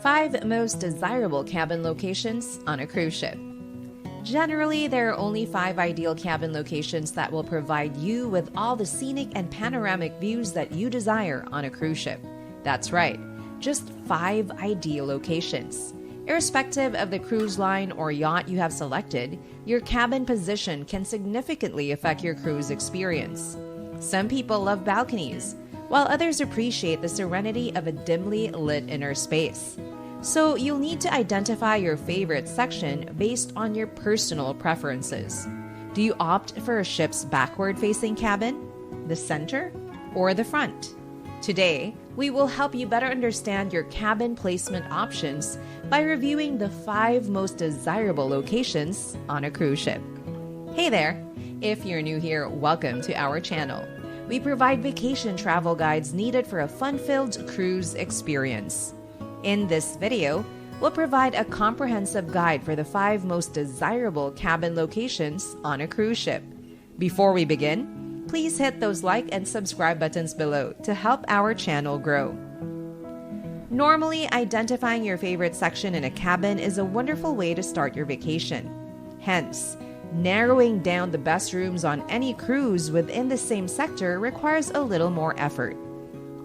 5 most desirable cabin locations on a cruise ship. Generally, there are only 5 ideal cabin locations that will provide you with all the scenic and panoramic views that you desire on a cruise ship. That's right, just 5 ideal locations. Irrespective of the cruise line or yacht you have selected, your cabin position can significantly affect your cruise experience. Some people love balconies, while others appreciate the serenity of a dimly lit inner space. So you'll need to identify your favorite section based on your personal preferences. Do you opt for a ship's backward-facing cabin, the center, or the front? Today, we will help you better understand your cabin placement options by reviewing the 5 most desirable locations on a cruise ship. Hey there! If you're new here, welcome to our channel. We provide vacation travel guides needed for a fun-filled cruise experience. In this video, we'll provide a comprehensive guide for the 5 most desirable cabin locations on a cruise ship. Before we begin, please hit those like and subscribe buttons below to help our channel grow. Normally, identifying your favorite section in a cabin is a wonderful way to start your vacation. Hence, narrowing down the best rooms on any cruise within the same sector requires a little more effort.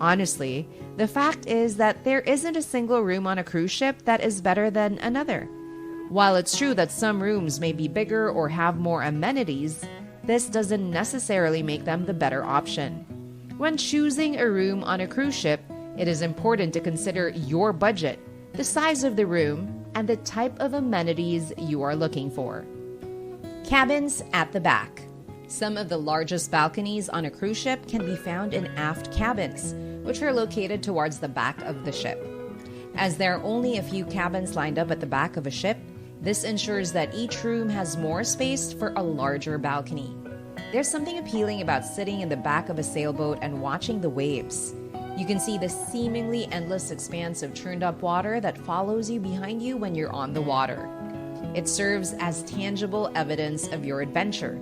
Honestly, the fact is that there isn't a single room on a cruise ship that is better than another. While it's true that some rooms may be bigger or have more amenities, this doesn't necessarily make them the better option. When choosing a room on a cruise ship, it is important to consider your budget, the size of the room, and the type of amenities you are looking for. Cabins at the back. Some of the largest balconies on a cruise ship can be found in aft cabins, which are located towards the back of the ship. As there are only a few cabins lined up at the back of a ship, this ensures that each room has more space for a larger balcony. There's something appealing about sitting in the back of a sailboat and watching the waves. You can see the seemingly endless expanse of churned-up water that follows you behind you when you're on the water. It serves as tangible evidence of your adventure.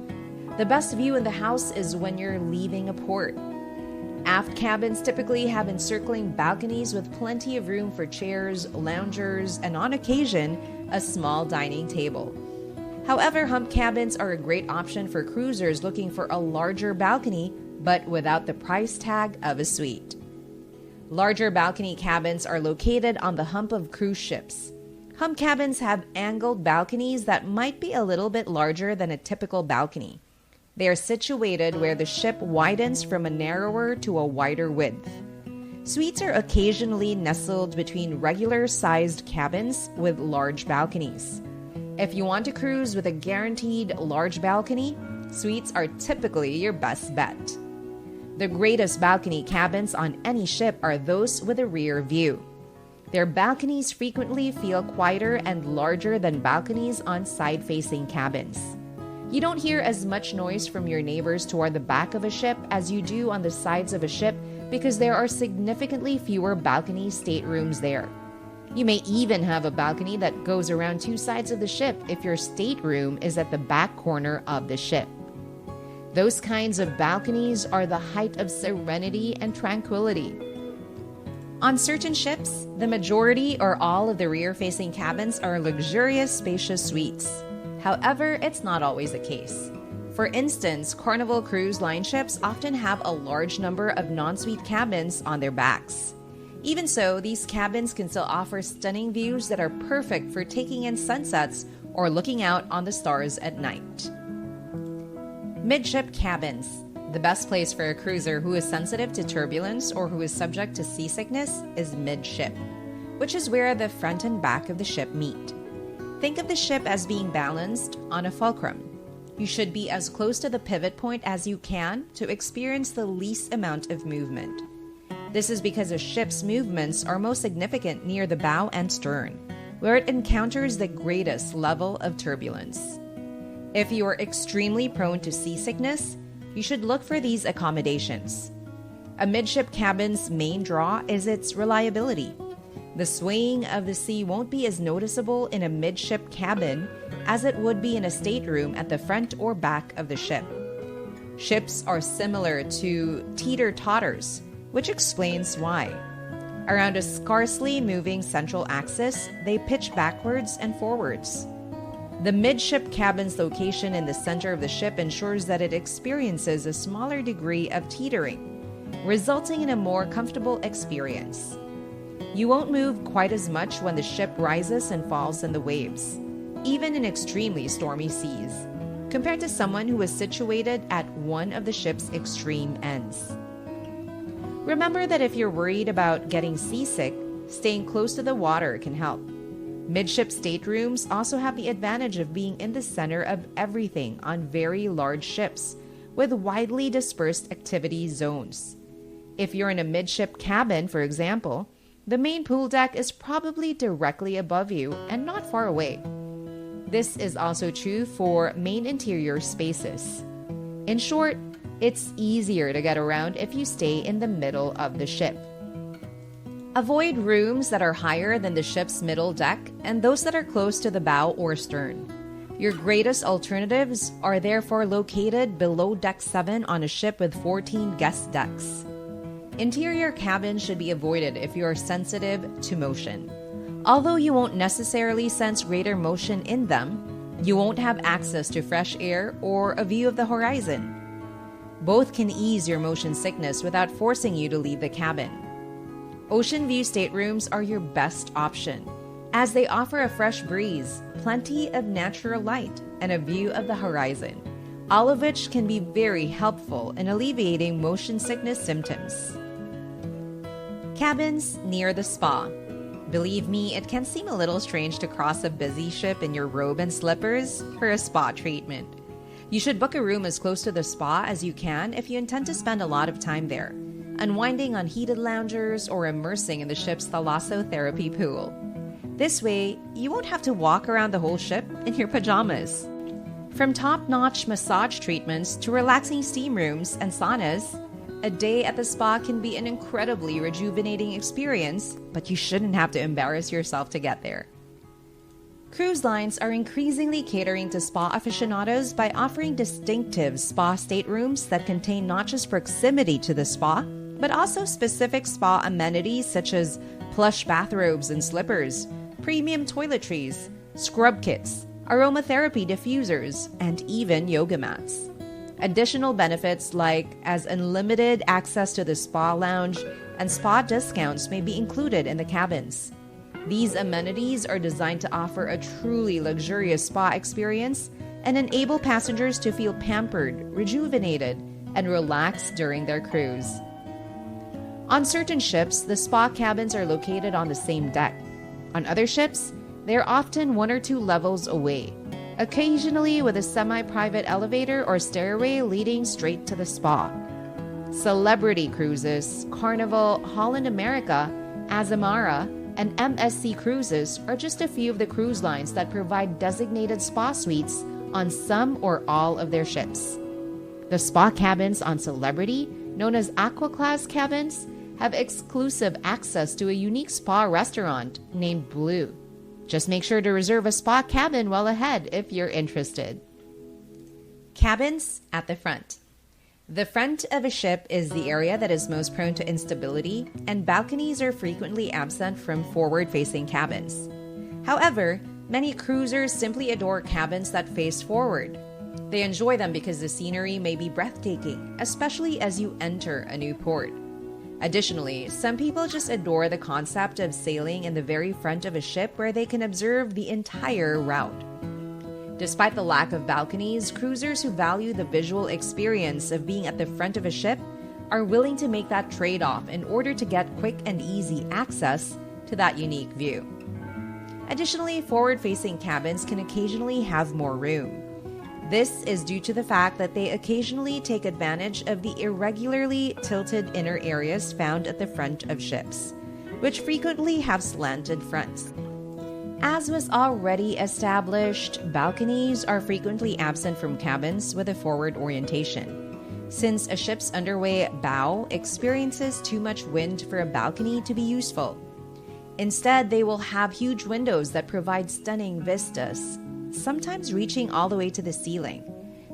The best view in the house is when you're leaving a port. Aft cabins typically have encircling balconies with plenty of room for chairs, loungers, and on occasion, a small dining table. However, hump cabins are a great option for cruisers looking for a larger balcony, but without the price tag of a suite. Larger balcony cabins are located on the hump of cruise ships. Hump cabins have angled balconies that might be a little bit larger than a typical balcony. They are situated where the ship widens from a narrower to a wider width. Suites are occasionally nestled between regular-sized cabins with large balconies. If you want to cruise with a guaranteed large balcony, suites are typically your best bet. The greatest balcony cabins on any ship are those with a rear view. Their balconies frequently feel quieter and larger than balconies on side-facing cabins. You don't hear as much noise from your neighbors toward the back of a ship as you do on the sides of a ship because there are significantly fewer balcony staterooms there. You may even have a balcony that goes around 2 sides of the ship if your stateroom is at the back corner of the ship. Those kinds of balconies are the height of serenity and tranquility. On certain ships, the majority or all of the rear-facing cabins are luxurious, spacious suites. However, it's not always the case. For instance, Carnival Cruise Line ships often have a large number of non-suite cabins on their backs. Even so, these cabins can still offer stunning views that are perfect for taking in sunsets or looking out on the stars at night. Midship Cabins. The best place for a cruiser who is sensitive to turbulence or who is subject to seasickness is midship, which is where the front and back of the ship meet. Think of the ship as being balanced on a fulcrum. You should be as close to the pivot point as you can to experience the least amount of movement. This is because a ship's movements are most significant near the bow and stern, where it encounters the greatest level of turbulence. If you are extremely prone to seasickness, you should look for these accommodations. A midship cabin's main draw is its reliability. The swaying of the sea won't be as noticeable in a midship cabin as it would be in a stateroom at the front or back of the ship. Ships are similar to teeter-totters, which explains why. Around a scarcely moving central axis, they pitch backwards and forwards. The midship cabin's location in the center of the ship ensures that it experiences a smaller degree of teetering, resulting in a more comfortable experience. You won't move quite as much when the ship rises and falls in the waves, even in extremely stormy seas, compared to someone who is situated at one of the ship's extreme ends. Remember that if you're worried about getting seasick, staying close to the water can help. Midship staterooms also have the advantage of being in the center of everything on very large ships, with widely dispersed activity zones. If you're in a midship cabin, for example, the main pool deck is probably directly above you and not far away. This is also true for main interior spaces. In short, it's easier to get around if you stay in the middle of the ship. Avoid rooms that are higher than the ship's middle deck and those that are close to the bow or stern. Your greatest alternatives are therefore located below Deck 7 on a ship with 14 guest decks. Interior cabins should be avoided if you are sensitive to motion. Although you won't necessarily sense greater motion in them, you won't have access to fresh air or a view of the horizon. Both can ease your motion sickness without forcing you to leave the cabin. Ocean view staterooms are your best option, as they offer a fresh breeze, plenty of natural light, and a view of the horizon, all of which can be very helpful in alleviating motion sickness symptoms. Cabins near the spa. Believe me, it can seem a little strange to cross a busy ship in your robe and slippers for a spa treatment. You should book a room as close to the spa as you can if you intend to spend a lot of time there, unwinding on heated loungers or immersing in the ship's thalassotherapy pool. This way, you won't have to walk around the whole ship in your pajamas. From top-notch massage treatments to relaxing steam rooms and saunas, a day at the spa can be an incredibly rejuvenating experience, but you shouldn't have to embarrass yourself to get there. Cruise lines are increasingly catering to spa aficionados by offering distinctive spa staterooms that contain not just proximity to the spa, but also specific spa amenities such as plush bathrobes and slippers, premium toiletries, scrub kits, aromatherapy diffusers, and even yoga mats. Additional benefits like unlimited access to the spa lounge and spa discounts may be included in the cabins. These amenities are designed to offer a truly luxurious spa experience and enable passengers to feel pampered, rejuvenated, and relaxed during their cruise. On certain ships, the spa cabins are located on the same deck. On other ships, they are often 1 or 2 levels away, occasionally with a semi-private elevator or stairway leading straight to the spa. Celebrity Cruises, Carnival, Holland America, Azamara, and MSC Cruises are just a few of the cruise lines that provide designated spa suites on some or all of their ships. The spa cabins on Celebrity, known as Aqua Class cabins, have exclusive access to a unique spa restaurant named Blue. Just make sure to reserve a spa cabin well ahead if you're interested. Cabins at the front. The front of a ship is the area that is most prone to instability, and balconies are frequently absent from forward-facing cabins. However, many cruisers simply adore cabins that face forward. They enjoy them because the scenery may be breathtaking, especially as you enter a new port. Additionally, some people just adore the concept of sailing in the very front of a ship where they can observe the entire route. Despite the lack of balconies, cruisers who value the visual experience of being at the front of a ship are willing to make that trade-off in order to get quick and easy access to that unique view. Additionally, forward-facing cabins can occasionally have more room. This is due to the fact that they occasionally take advantage of the irregularly tilted inner areas found at the front of ships, which frequently have slanted fronts. As was already established, balconies are frequently absent from cabins with a forward orientation, since a ship's underway bow experiences too much wind for a balcony to be useful. Instead, they will have huge windows that provide stunning vistas, sometimes reaching all the way to the ceiling.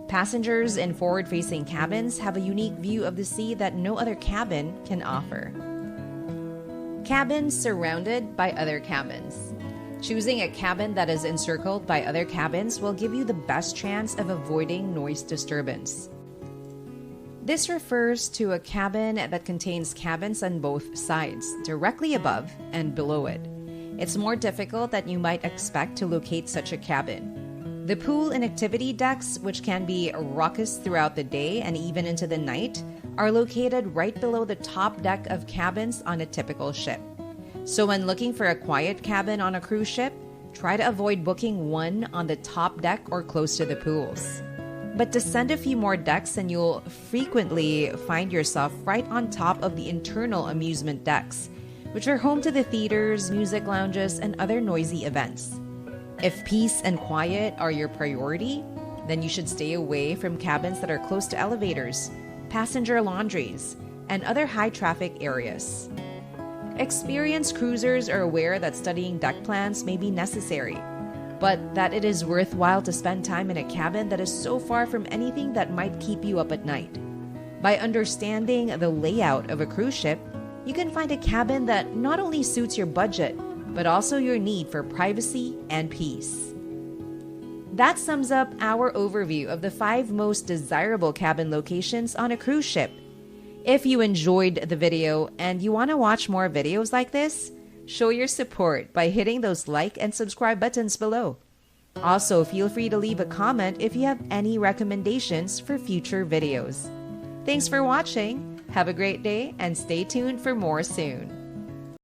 Passengers in forward-facing cabins have a unique view of the sea that no other cabin can offer. Cabins surrounded by other cabins. Choosing a cabin that is encircled by other cabins will give you the best chance of avoiding noise disturbance. This refers to a cabin that contains cabins on both sides, directly above and below it. It's more difficult than you might expect to locate such a cabin. The pool and activity decks, which can be raucous throughout the day and even into the night, are located right below the top deck of cabins on a typical ship. So when looking for a quiet cabin on a cruise ship, try to avoid booking one on the top deck or close to the pools. But descend a few more decks and you'll frequently find yourself right on top of the internal amusement decks, which are home to the theaters, music lounges, and other noisy events. If peace and quiet are your priority, then you should stay away from cabins that are close to elevators, passenger laundries, and other high-traffic areas. Experienced cruisers are aware that studying deck plans may be necessary, but that it is worthwhile to spend time in a cabin that is so far from anything that might keep you up at night. By understanding the layout of a cruise ship, you can find a cabin that not only suits your budget, but also your need for privacy and peace. That sums up our overview of the 5 most desirable cabin locations on a cruise ship. If you enjoyed the video and you want to watch more videos like this, show your support by hitting those like and subscribe buttons below. Also, feel free to leave a comment if you have any recommendations for future videos. Thanks for watching, have a great day, and stay tuned for more soon.